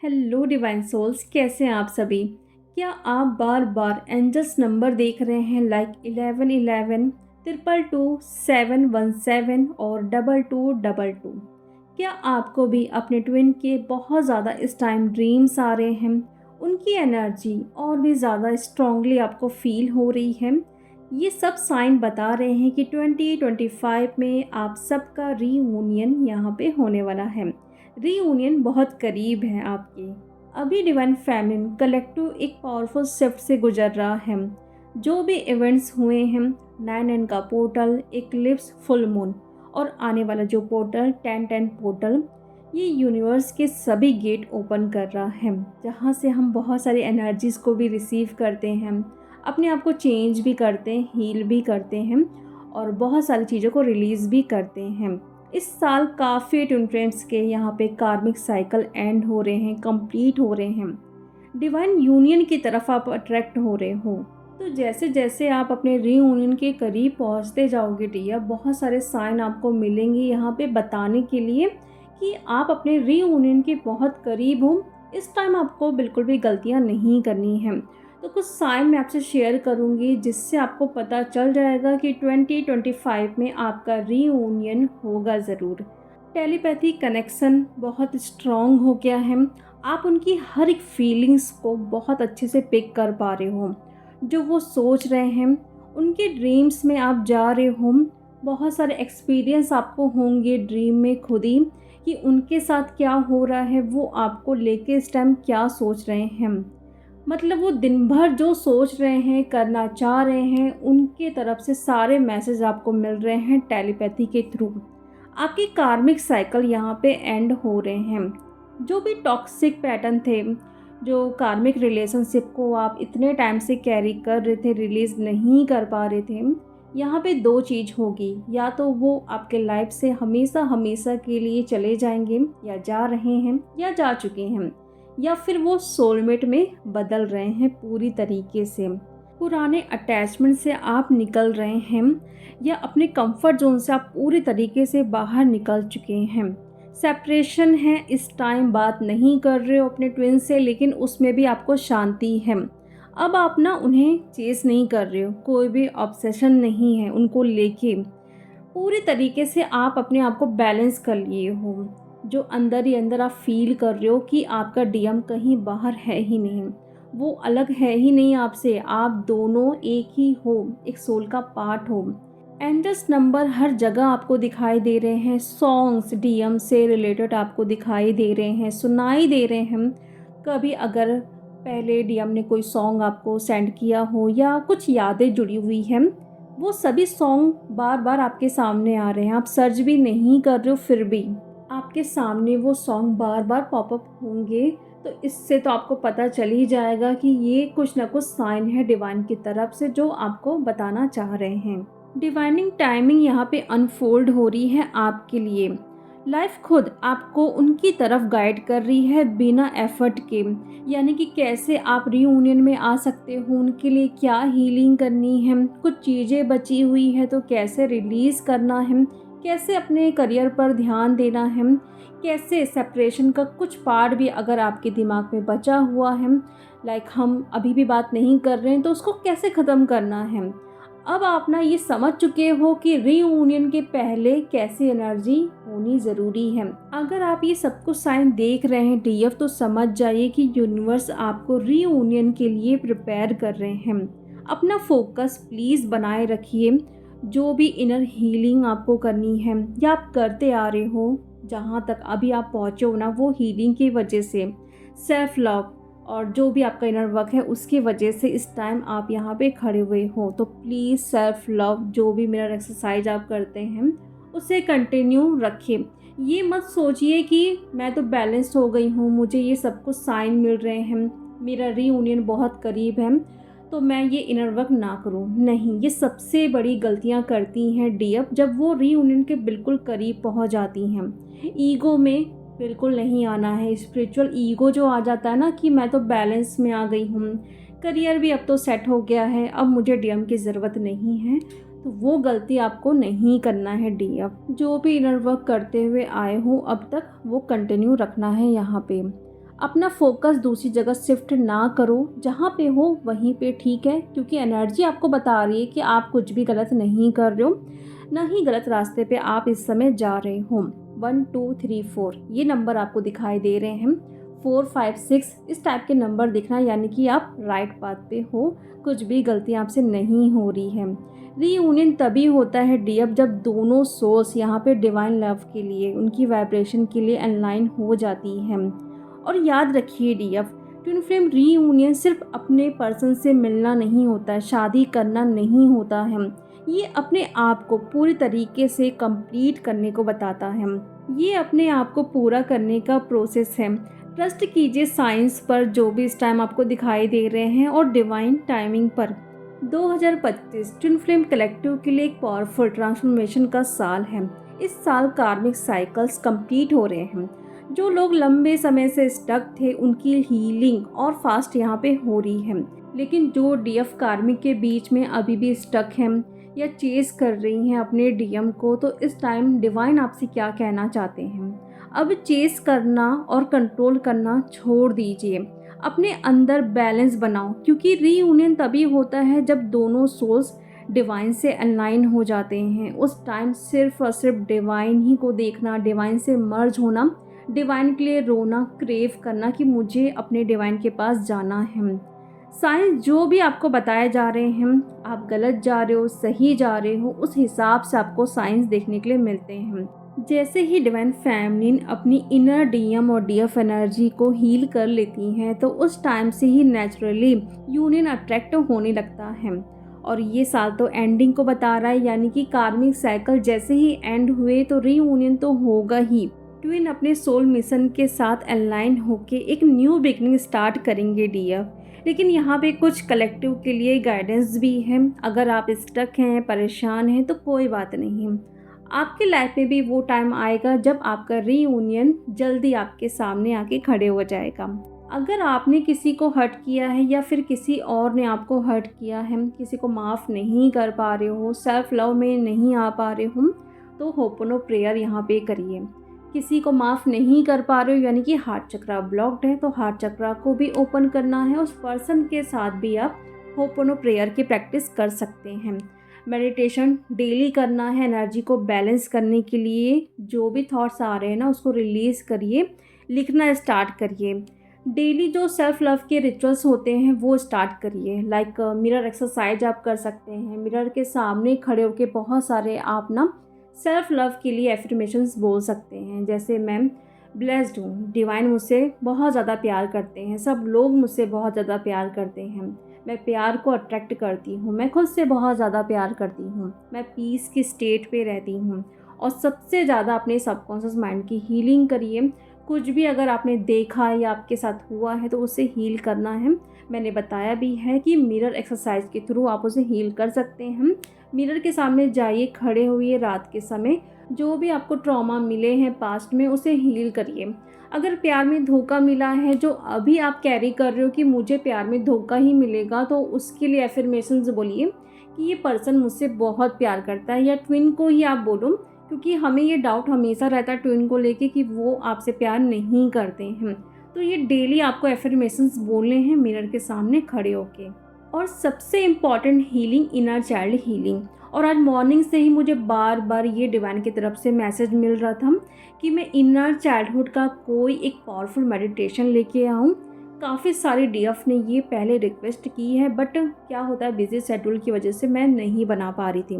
Hello divine souls, कैसे हैं आप सभी। क्या आप बार बार एंजल्स नंबर देख रहे हैं लाइक 1111, 222, 717 और 2222। क्या आपको भी अपने ट्विन के बहुत ज़्यादा इस टाइम ड्रीम्स आ रहे हैं, उनकी एनर्जी और भी ज़्यादा स्ट्रांगली आपको फील हो रही है। ये सब साइन बता रहे हैं कि 2025 में आप सबका रीयूनियन यहाँ पे होने वाला है। रीयूनियन बहुत करीब है आपके। अभी डिवाइन फेमिनिन कलेक्टिव एक पावरफुल शिफ्ट से गुजर रहा है। जो भी इवेंट्स हुए हैं, 9 का पोर्टल, एक्लिप्स, फुल मून और आने वाला जो पोर्टल 10-10 पोर्टल, ये यूनिवर्स के सभी गेट ओपन कर रहा है, जहाँ से हम बहुत सारी एनर्जीज़ को भी रिसीव करते हैं, अपने आप को चेंज भी करते हैं, हील भी करते हैं और बहुत सारी चीज़ों को रिलीज़ भी करते हैं। इस साल काफ़ी ट्विन फ्लेम्स के यहाँ पे कार्मिक साइकिल एंड हो रहे हैं, कंप्लीट हो रहे हैं। डिवाइन यूनियन की तरफ आप अट्रैक्ट हो रहे हो। तो जैसे जैसे आप अपने रीयूनियन के करीब पहुँचते जाओगे डियर, बहुत सारे साइन आपको मिलेंगे यहाँ पे बताने के लिए कि आप अपने रीयूनियन के बहुत करीब हो। इस टाइम आपको बिल्कुल भी गलतियाँ नहीं करनी हैं। तो कुछ साइन मैं आपसे शेयर करूंगी जिससे आपको पता चल जाएगा कि 2025 में आपका रीयूनियन होगा ज़रूर। टेलीपैथी कनेक्शन बहुत स्ट्रॉन्ग हो गया है। आप उनकी हर एक फीलिंग्स को बहुत अच्छे से पिक कर पा रहे हो। जो वो सोच रहे हैं, उनके ड्रीम्स में आप जा रहे हो। बहुत सारे एक्सपीरियंस आपको होंगे ड्रीम में खुद ही कि उनके साथ क्या हो रहा है, वो आपको लेके इस टाइम क्या सोच रहे हैं। मतलब वो दिन भर जो सोच रहे हैं, करना चाह रहे हैं, उनके तरफ से सारे मैसेज आपको मिल रहे हैं टेलीपैथी के थ्रू। आपकी कार्मिक साइकिल यहाँ पे एंड हो रहे हैं। जो भी टॉक्सिक पैटर्न थे, जो कार्मिक रिलेशनशिप को आप इतने टाइम से कैरी कर रहे थे, रिलीज़ नहीं कर पा रहे थे, यहाँ पे दो चीज़ होगी। या तो वो आपके लाइफ से हमेशा हमेशा के लिए चले जाएंगे, या जा रहे हैं, या जा चुके हैं, या फिर वो सोलमेट में बदल रहे हैं पूरी तरीके से। पुराने अटैचमेंट से आप निकल रहे हैं, या अपने कंफर्ट जोन से आप पूरी तरीके से बाहर निकल चुके हैं। सेपरेशन है, इस टाइम बात नहीं कर रहे हो अपने ट्विन से, लेकिन उसमें भी आपको शांति है। अब आप ना उन्हें चेस नहीं कर रहे हो, कोई भी ऑब्सेशन नहीं है उनको लेके। पूरी तरीके से आप अपने आप को बैलेंस कर लिए हो। जो अंदर ही अंदर आप फील कर रहे हो कि आपका डीएम कहीं बाहर है ही नहीं, वो अलग है ही नहीं आपसे, आप दोनों एक ही हो, एक सोल का पार्ट हो। एंजल्स नंबर हर जगह आपको दिखाई दे रहे हैं। सॉन्ग्स डीएम से रिलेटेड आपको दिखाई दे रहे हैं, सुनाई दे रहे हैं। कभी अगर पहले डीएम ने कोई सॉन्ग आपको सेंड किया हो या कुछ यादें जुड़ी हुई हैं, वो सभी सॉन्ग बार बार आपके सामने आ रहे हैं। आप सर्च भी नहीं कर रहे हो, फिर भी आपके सामने वो सॉन्ग बार बार पॉपअप होंगे। तो इससे तो आपको पता चल ही जाएगा कि ये कुछ ना कुछ साइन है डिवाइन की तरफ से जो आपको बताना चाह रहे हैं। डिवाइनिंग टाइमिंग यहाँ पे अनफोल्ड हो रही है आपके लिए। लाइफ खुद आपको उनकी तरफ गाइड कर रही है बिना एफर्ट के। यानी कि कैसे आप रीयूनियन में आ सकते हो, उनके लिए क्या हीलिंग करनी है, कुछ चीज़ें बची हुई है तो कैसे रिलीज़ करना है, कैसे अपने करियर पर ध्यान देना है, कैसे सेपरेशन का कुछ पार्ट भी अगर आपके दिमाग में बचा हुआ है, लाइक हम अभी भी बात नहीं कर रहे हैं, तो उसको कैसे ख़त्म करना है। अब आप ना ये समझ चुके हो कि रीयूनियन के पहले कैसी एनर्जी होनी ज़रूरी है। अगर आप ये सब कुछ साइन देख रहे हैं डीएफ, तो समझ जाइए कि यूनिवर्स आपको रीयूनियन के लिए प्रिपेयर कर रहे हैं। अपना फोकस प्लीज़ बनाए रखिए। जो भी इनर हीलिंग आपको करनी है या आप करते आ रहे हो, जहाँ तक अभी आप पहुँचे हो ना, वो हीलिंग की वजह से, सेल्फ लव और जो भी आपका इनर वर्क है उसकी वजह से इस टाइम आप यहाँ पे खड़े हुए हो। तो प्लीज़ सेल्फ लव, जो भी मिरर एक्सरसाइज आप करते हैं उसे कंटिन्यू रखें। ये मत सोचिए कि मैं तो बैलेंस्ड हो गई हूँ, मुझे ये सब कुछ साइन मिल रहे हैं, मेरा रीयूनियन बहुत करीब है, तो मैं ये इनर वर्क ना करूँ। नहीं, ये सबसे बड़ी गलतियाँ करती हैं डीएफ जब वो रीयूनियन के बिल्कुल करीब पहुँच जाती हैं। ईगो में बिल्कुल नहीं आना है। स्पिरिचुअल ईगो जो आ जाता है ना कि मैं तो बैलेंस में आ गई हूँ, करियर भी अब तो सेट हो गया है, अब मुझे डीएम की ज़रूरत नहीं है, तो वो गलती आपको नहीं करना है डीएफ। जो भी इनर वर्क करते हुए आए हो अब तक, वो कंटिन्यू रखना है यहाँ पे। अपना फोकस दूसरी जगह शिफ्ट ना करो, जहाँ पे हो वहीं पे ठीक है, क्योंकि एनर्जी आपको बता रही है कि आप कुछ भी गलत नहीं कर रहे हो, ना ही गलत रास्ते पे आप इस समय जा रहे हो। 1 2 3 4 ये नंबर आपको दिखाई दे रहे हैं। 4 5 6 इस टाइप के नंबर दिखना, यानी कि आप राइट पाथ पे हो, कुछ भी गलती आपसे नहीं हो रही है। रीयूनियन तभी होता है डीएफ, जब दोनों सोल्स यहाँ पे डिवाइन लव के लिए, उनकी वाइब्रेशन के लिए अनलाइन हो जाती हैं। और याद रखिए डीएफ, ट्विन फ्लेम रीयूनियन सिर्फ अपने पर्सन से मिलना नहीं होता है, शादी करना नहीं होता है। ये अपने आप को पूरी तरीके से कंप्लीट करने को बताता है। ये अपने आप को पूरा करने का प्रोसेस है। ट्रस्ट कीजिए साइंस पर, जो भी इस टाइम आपको दिखाई दे रहे हैं, और डिवाइन टाइमिंग पर। 2025 ट्विन फ्लेम कलेक्टिव के लिए एक पावरफुल ट्रांसफॉर्मेशन का साल है। इस साल कार्मिक साइकिल्स कंप्लीट हो रहे हैं। जो लोग लंबे समय से स्टक थे, उनकी हीलिंग और फास्ट यहाँ पे हो रही है। लेकिन जो डीएफ कार्मिक के बीच में अभी भी स्टक हैं या चेस कर रही हैं अपने डीएम को, तो इस टाइम डिवाइन आपसे क्या कहना चाहते हैं? अब चेस करना और कंट्रोल करना छोड़ दीजिए, अपने अंदर बैलेंस बनाओ, क्योंकि रीयूनियन तभी होता है जब दोनों सोल्स डिवाइन से अलाइन हो जाते हैं। उस टाइम सिर्फ और सिर्फ डिवाइन ही को देखना, डिवाइन से मर्ज होना, डिवाइन के लिए रोना, क्रेव करना कि मुझे अपने डिवाइन के पास जाना है। साइंस जो भी आपको बताए जा रहे हैं, आप गलत जा रहे हो, सही जा रहे हो, उस हिसाब से आपको साइंस देखने के लिए मिलते हैं। जैसे ही डिवाइन फैमिलिन अपनी इनर डीएम और डीएफ एनर्जी को हील कर लेती हैं, तो उस टाइम से ही नेचुरली यूनियन अट्रैक्ट होने लगता है। और ये साल तो एंडिंग को बता रहा है, यानी कि कार्मिक साइकिल जैसे ही एंड हुए तो रीयूनियन तो होगा ही। ट्विन अपने सोल मिशन के साथ अलाइन होके एक न्यू बिगनिंग स्टार्ट करेंगे डीएफ। लेकिन यहाँ पे कुछ कलेक्टिव के लिए गाइडेंस भी है। अगर आप स्टक हैं, परेशान हैं, तो कोई बात नहीं, आपके लाइफ में भी वो टाइम आएगा जब आपका रीयूनियन जल्दी आपके सामने आके खड़े हो जाएगा। अगर आपने किसी को हर्ट किया है या फिर किसी और ने आपको हर्ट किया है, किसी को माफ़ नहीं कर पा रहे हो, सेल्फ लव में नहीं आ पा रहे हो, तो होपनो प्रेयर यहाँ पे करिए। किसी को माफ़ नहीं कर पा रहे हो, यानी कि हार्ट चक्रा ब्लॉक्ड है, तो हार्ट चक्रा को भी ओपन करना है। उस पर्सन के साथ भी आप होपनो प्रेयर की प्रैक्टिस कर सकते हैं। मेडिटेशन डेली करना है एनर्जी को बैलेंस करने के लिए। जो भी थॉट्स आ रहे हैं ना, उसको रिलीज़ करिए, लिखना स्टार्ट करिए। डेली जो सेल्फ लव के रिचुअल्स होते हैं वो स्टार्ट करिए। लाइक मिरर एक्सरसाइज आप कर सकते हैं। मिरर के सामने खड़े होकर बहुत सारे आप ना सेल्फ लव के लिए एफर्मेशंस बोल सकते हैं, जैसे मैं ब्लेस्ड हूँ, डिवाइन मुझसे बहुत ज़्यादा प्यार करते हैं, सब लोग मुझसे बहुत ज़्यादा प्यार करते हैं, मैं प्यार को अट्रैक्ट करती हूँ, मैं खुद से बहुत ज़्यादा प्यार करती हूँ, मैं पीस की स्टेट पे रहती हूँ। और सबसे ज़्यादा अपने सबकॉन्शियस माइंड की हीलिंग करिए। कुछ भी अगर आपने देखा या आपके साथ हुआ है तो उसे हील करना है। मैंने बताया भी है कि मिरर एक्सरसाइज के थ्रू आप उसे हील कर सकते हैं। मिरर के सामने जाइए, खड़े हुए रात के समय, जो भी आपको ट्रॉमा मिले हैं पास्ट में उसे हील करिए। अगर प्यार में धोखा मिला है जो अभी आप कैरी कर रहे हो कि मुझे प्यार में धोखा ही मिलेगा, तो उसके लिए एफर्मेशंस बोलिए कि ये पर्सन मुझसे बहुत प्यार करता है, या ट्विन को ही आप बोलो, क्योंकि हमें ये डाउट हमेशा रहता है ट्विन को लेके कि वो आपसे प्यार नहीं करते हैं। तो ये डेली आपको एफर्मेशंस बोलने हैं मिरर के सामने खड़े होके। और सबसे important healing, inner child healing. और आज मॉर्निंग से ही मुझे बार बार ये डिवाइन की तरफ से मैसेज मिल रहा था कि मैं इनर चाइल्डहुड का कोई एक पावरफुल मेडिटेशन लेके आऊँ। काफ़ी सारी डीएफ ने ये पहले रिक्वेस्ट की है, बट क्या होता है बिजी शेड्यूल की वजह से मैं नहीं बना पा रही थी।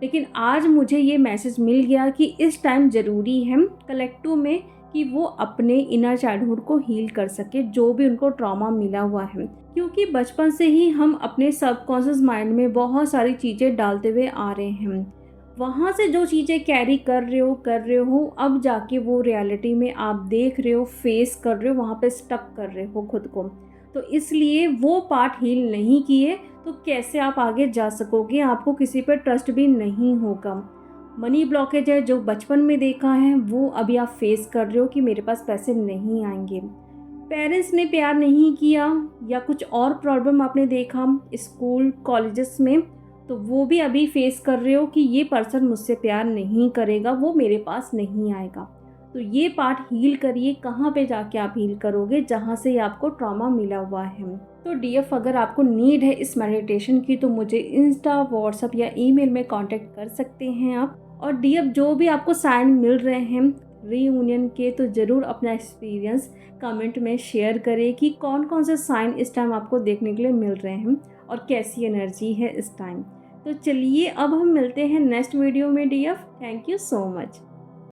लेकिन आज मुझे ये मैसेज मिल गया कि इस टाइम ज़रूरी है कलेक्टिव में कि वो अपने इनर चाइल्डहुड को हील कर सके, जो भी उनको ट्रॉमा मिला हुआ है। क्योंकि बचपन से ही हम अपने सबकॉन्शियस माइंड में बहुत सारी चीज़ें डालते हुए आ रहे हैं। वहाँ से जो चीज़ें कैरी कर रहे हो, अब जाके वो रियलिटी में आप देख रहे हो, फेस कर रहे हो, वहाँ पे स्टक कर रहे हो खुद को। तो इसलिए वो पार्ट हील नहीं किए तो कैसे आप आगे जा सकोगे? आपको किसी पर ट्रस्ट भी नहीं होगा। मनी ब्लॉकेज है जो बचपन में देखा है, वो अभी आप फेस कर रहे हो कि मेरे पास पैसे नहीं आएंगे। पेरेंट्स ने प्यार नहीं किया या कुछ और प्रॉब्लम आपने देखा स्कूल कॉलेजेस में, तो वो भी अभी फेस कर रहे हो कि ये पर्सन मुझसे प्यार नहीं करेगा, वो मेरे पास नहीं आएगा। तो ये पार्ट हील करिए। कहाँ पे जाके आप हील करोगे? जहाँ से आपको ट्रॉमा मिला हुआ है। तो डीएफ अगर आपको नीड है इस मेडिटेशन की तो मुझे इंस्टा, व्हाट्सअप या ईमेल में कांटेक्ट कर सकते हैं आप। और डीएफ जो भी आपको साइन मिल रहे हैं रीयूनियन के, तो ज़रूर अपना एक्सपीरियंस कमेंट में शेयर करें कि कौन कौन से साइन इस टाइम आपको देखने के लिए मिल रहे हैं और कैसी एनर्जी है इस टाइम। तो चलिए अब हम मिलते हैं नेक्स्ट वीडियो में DF. Thank you so much.